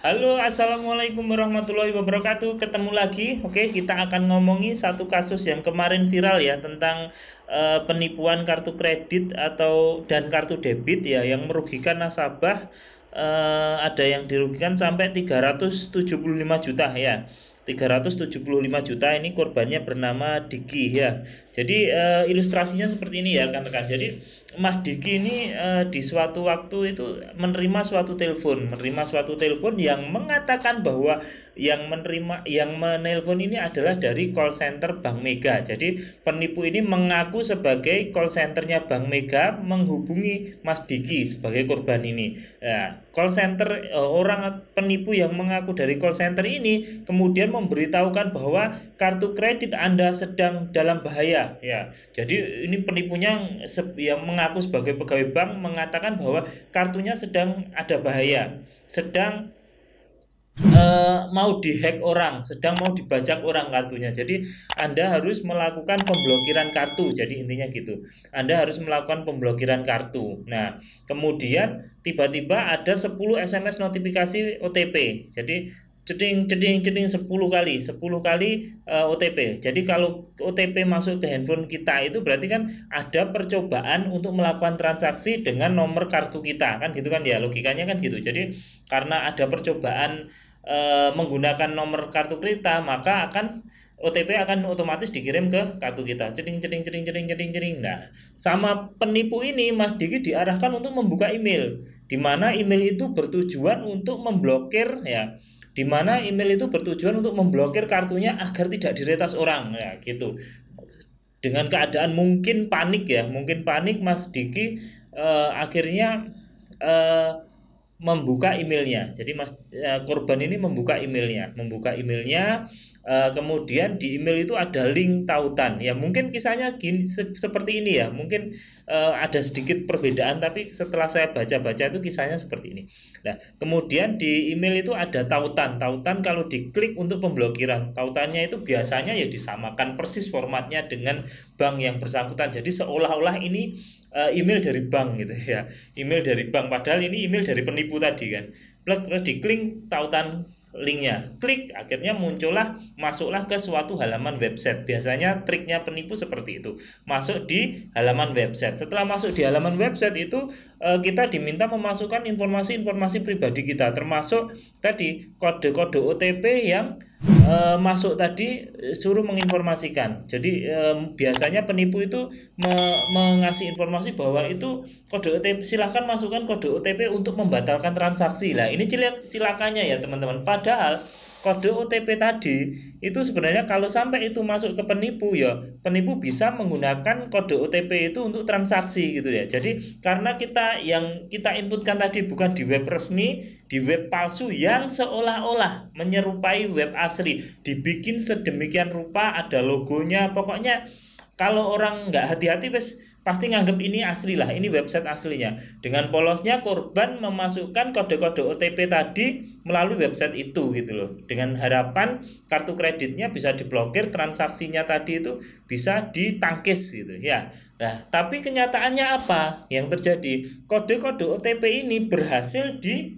Halo, assalamualaikum warahmatullahi wabarakatuh. Ketemu lagi, oke? Kita akan ngomongi satu kasus yang kemarin viral ya tentang penipuan kartu kredit atau dan kartu debit ya yang merugikan nasabah. Ada yang dirugikan sampai 375 juta ya. 375 juta ini korbannya bernama Diki ya. Jadi ilustrasinya seperti ini ya rekan-rekan. Jadi Mas Diki ini di suatu waktu itu menerima suatu telepon yang mengatakan bahwa yang menelpon ini adalah dari call center Bank Mega. Jadi penipu ini mengaku sebagai call centernya Bank Mega menghubungi Mas Diki sebagai korban ini. Nah, call center orang penipu yang mengaku dari call center ini kemudian memberitahukan bahwa kartu kredit Anda sedang dalam bahaya ya. Jadi ini penipunya yang mengaku sebagai pegawai bank mengatakan bahwa kartunya sedang ada bahaya, sedang mau dihack orang, sedang mau dibajak orang kartunya. Jadi Anda harus melakukan pemblokiran kartu. Jadi intinya gitu. Anda harus melakukan pemblokiran kartu. Nah, kemudian tiba-tiba ada 10 SMS notifikasi OTP. Jadi ceding ceding ceding 10 kali 10 kali OTP. Jadi kalau OTP masuk ke handphone kita itu berarti kan ada percobaan untuk melakukan transaksi dengan nomor kartu kita kan gitu kan ya, logikanya kan gitu. Jadi karena ada percobaan menggunakan nomor kartu kita, maka OTP akan otomatis dikirim ke kartu kita. Ceding ceding ceding ceding ceding ceding. Nah, sama penipu ini Mas Diki diarahkan untuk membuka email, di mana email itu bertujuan untuk memblokir ya, di mana email itu bertujuan untuk memblokir kartunya agar tidak diretas orang ya gitu. Dengan keadaan mungkin panik ya, mungkin panik Mas Diki akhirnya eh, membuka emailnya. Jadi korban ini membuka emailnya, kemudian di email itu ada link tautan. Ya mungkin kisahnya gini, seperti ini ya. Mungkin ada sedikit perbedaan, tapi setelah saya baca-baca itu kisahnya seperti ini. Nah, kemudian di email itu ada tautan. Tautan kalau diklik untuk pemblokiran, tautannya itu biasanya ya disamakan persis formatnya dengan bank yang bersangkutan. Jadi seolah-olah ini email dari bank gitu ya, email dari bank, padahal ini email dari penipu tadi kan. Terus diklik tautan linknya, klik, akhirnya masuklah ke suatu halaman website. Biasanya triknya penipu seperti itu, masuk di halaman website. Setelah masuk di halaman website itu kita diminta memasukkan informasi-informasi pribadi kita, termasuk tadi kode-kode OTP yang masuk tadi, suruh menginformasikan. Jadi biasanya penipu itu mengasih informasi bahwa itu kode OTP, silahkan masukkan kode OTP untuk membatalkan transaksi. Lah ini cilakanya ya teman-teman. Padahal kode OTP tadi itu sebenarnya kalau sampai itu masuk ke penipu ya, penipu bisa menggunakan kode OTP itu untuk transaksi gitu ya. Jadi karena yang kita inputkan tadi bukan di web resmi, di web palsu yang seolah-olah menyerupai web asli, dibikin sedemikian rupa, ada logonya, pokoknya kalau orang nggak hati-hati pasti nganggep ini asli lah, ini website aslinya. Dengan polosnya korban memasukkan kode-kode OTP tadi melalui website itu gitu loh. Dengan harapan kartu kreditnya bisa diblokir, transaksinya tadi itu bisa ditangkis gitu ya. Nah, tapi kenyataannya apa yang terjadi? Kode-kode OTP ini berhasil dilihat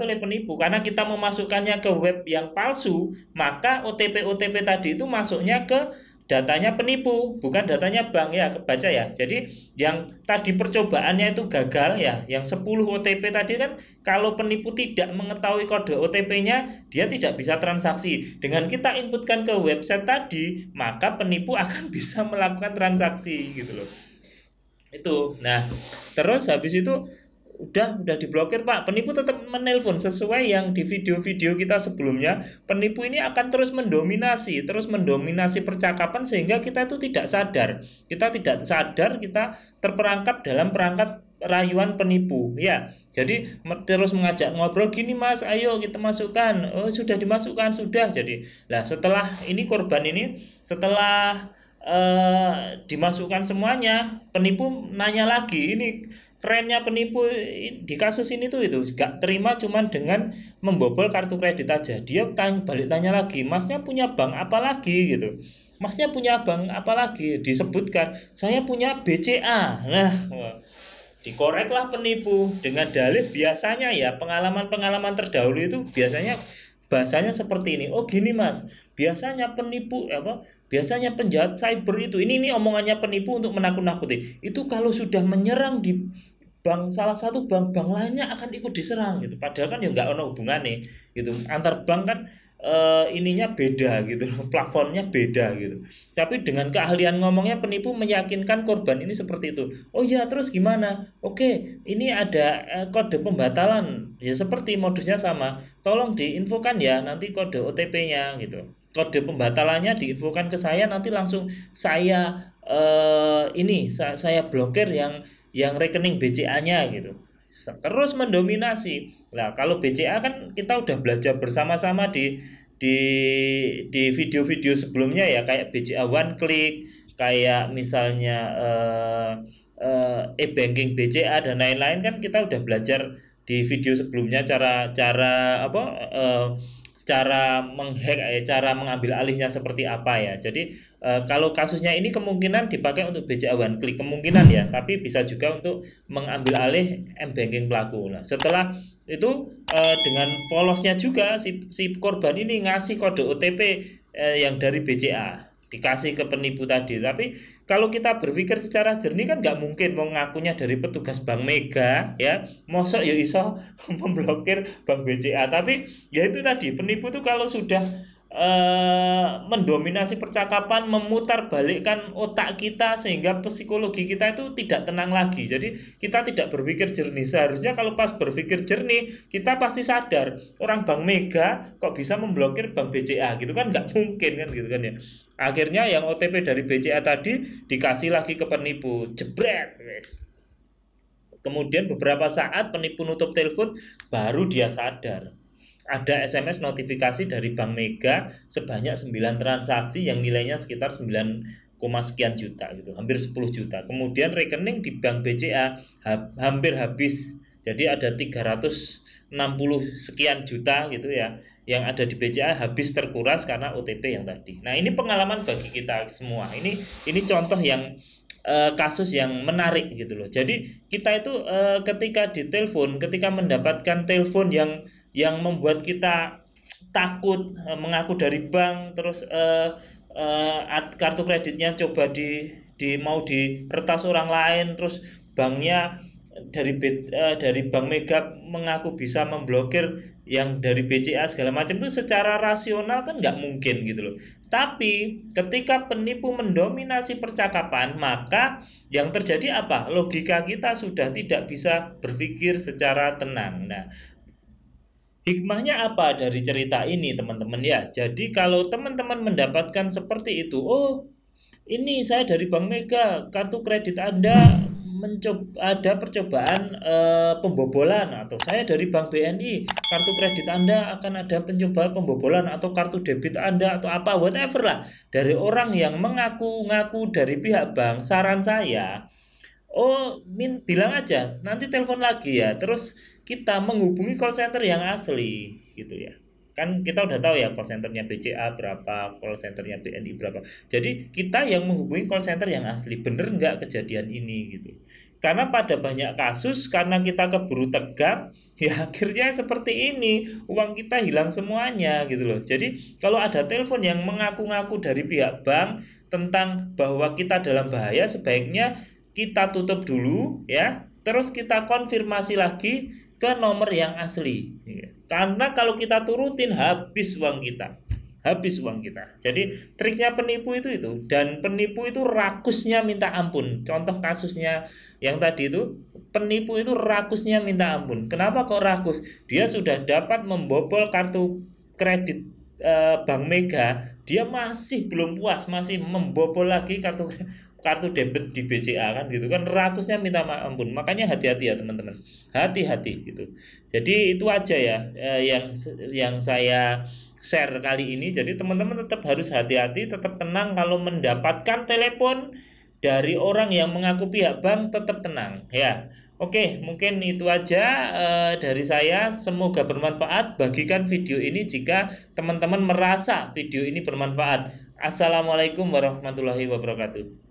oleh penipu karena kita memasukkannya ke web yang palsu, maka OTP-OTP tadi itu masuknya ke datanya penipu, bukan datanya bank ya, kebaca ya. Jadi yang tadi percobaannya itu gagal ya, yang 10 OTP tadi kan kalau penipu tidak mengetahui kode OTP-nya, dia tidak bisa transaksi. Dengan kita inputkan ke website tadi, maka penipu akan bisa melakukan transaksi gitu loh. Itu. Nah, terus habis itu udah diblokir Pak, penipu tetap menelpon sesuai yang di video-video kita sebelumnya. Penipu ini akan terus mendominasi percakapan sehingga kita itu tidak sadar kita terperangkap dalam perangkap rayuan penipu ya. Jadi terus mengajak ngobrol, gini Mas, ayo kita masukkan. Oh, sudah dimasukkan, sudah. Jadi lah setelah ini korban ini setelah dimasukkan semuanya, penipu nanya lagi. Ini kerennya penipu di kasus ini tuh itu gak terima cuman dengan membobol kartu kredit aja. Dia balik tanya lagi, masnya punya bank apa lagi gitu. Masnya punya bank apa lagi? Disebutkan, saya punya BCA. Nah, Dikoreklah penipu dengan dalih biasanya ya pengalaman-pengalaman terdahulu itu biasanya bahasanya seperti ini. Oh gini Mas, biasanya penipu apa? Biasanya penjahat cyber itu ini omongannya penipu untuk menakut-nakuti. Itu kalau sudah menyerang di bank salah satu bank lainnya akan ikut diserang gitu. Padahal kan ya nggak ada hubungannya gitu. Antar bank kan ininya beda gitu, plafonnya beda gitu. Tapi dengan keahlian ngomongnya penipu meyakinkan korban ini seperti itu. Oh ya, terus gimana? Oke, ini ada kode pembatalan. Ya seperti modusnya sama. Tolong diinfokan ya nanti kode OTP-nya gitu. Kode pembatalannya diinfokan ke saya, nanti langsung saya saya blokir yang rekening BCA-nya gitu. Terus mendominasi. Nah, kalau BCA kan kita udah belajar bersama-sama di video-video sebelumnya ya, kayak BCA One Click, kayak misalnya e-banking BCA dan lain-lain, kan kita udah belajar di video sebelumnya cara apa cara menghack cara mengambil alihnya seperti apa ya. Jadi kalau kasusnya ini kemungkinan dipakai untuk BCA One Click kemungkinan ya, tapi bisa juga untuk mengambil alih m-banking pelaku. Nah, setelah itu dengan polosnya juga si korban ini ngasih kode OTP yang dari BCA dikasih ke penipu tadi. Tapi kalau kita berpikir secara jernih kan nggak mungkin mau ngakunya dari petugas Bank Mega ya, mosok ya iso memblokir Bank BCA. Tapi ya itu tadi, penipu tuh kalau sudah mendominasi percakapan, memutar balikkan otak kita sehingga psikologi kita itu tidak tenang lagi. Jadi kita tidak berpikir jernih. Seharusnya kalau pas berpikir jernih kita pasti sadar orang Bank Mega kok bisa memblokir Bank BCA gitu kan, nggak mungkin kan gitu kan ya. Akhirnya yang OTP dari BCA tadi dikasih lagi ke penipu, jebret guys. Kemudian beberapa saat penipu nutup telepon, baru dia sadar ada SMS notifikasi dari Bank Mega sebanyak 9 transaksi yang nilainya sekitar 9, sekian juta gitu, hampir 10 juta. Kemudian rekening di Bank BCA hampir habis. Jadi ada 360 sekian juta gitu ya yang ada di BCA habis terkuras karena OTP yang tadi. Nah, ini pengalaman bagi kita semua. Ini contoh yang kasus yang menarik gitu loh. Jadi kita itu ketika ditelepon, ketika mendapatkan telepon yang membuat kita takut, mengaku dari bank, terus kartu kreditnya coba mau diretas orang lain, terus banknya dari Bank Mega mengaku bisa memblokir yang dari BCA segala macam, itu secara rasional kan nggak mungkin gitu loh. Tapi ketika penipu mendominasi percakapan, maka yang terjadi apa? Logika kita sudah tidak bisa berpikir secara tenang. Nah, hikmahnya apa dari cerita ini teman-teman ya? Jadi kalau teman-teman mendapatkan seperti itu, oh ini saya dari Bank Mega, kartu kredit Anda ada percobaan pembobolan, atau saya dari Bank BNI, kartu kredit Anda akan ada pencobaan pembobolan, atau kartu debit Anda atau apa whatever lah dari orang yang mengaku-ngaku dari pihak bank. Saran saya, bilang aja nanti telepon lagi ya, terus kita menghubungi call center yang asli gitu ya. Kan kita udah tahu ya call centernya BCA berapa, call centernya BNI berapa. Jadi kita yang menghubungi call center yang asli, bener nggak kejadian ini gitu. Karena pada banyak kasus karena kita keburu tegang, ya akhirnya seperti ini, uang kita hilang semuanya gitu loh. Jadi kalau ada telepon yang mengaku-ngaku dari pihak bank tentang bahwa kita dalam bahaya, sebaiknya kita tutup dulu ya, terus kita konfirmasi lagi ke nomor yang asli. Karena kalau kita turutin habis uang kita. Jadi triknya penipu itu. Dan penipu itu rakusnya minta ampun. Contoh kasusnya yang tadi itu, penipu itu rakusnya minta ampun. Kenapa kok rakus? Dia sudah dapat membobol kartu kredit Bank Mega, dia masih belum puas, masih membobol lagi kartu debit di BCA kan gitu kan, rakusnya minta ampun. Makanya hati-hati ya teman-teman, hati-hati gitu. Jadi itu aja ya yang saya share kali ini. Jadi teman-teman tetap harus hati-hati, tetap tenang kalau mendapatkan telepon dari orang yang mengaku pihak bank, tetap tenang ya. Oke, mungkin itu aja dari saya. Semoga bermanfaat. Bagikan video ini jika teman-teman merasa video ini bermanfaat. Assalamualaikum warahmatullahi wabarakatuh.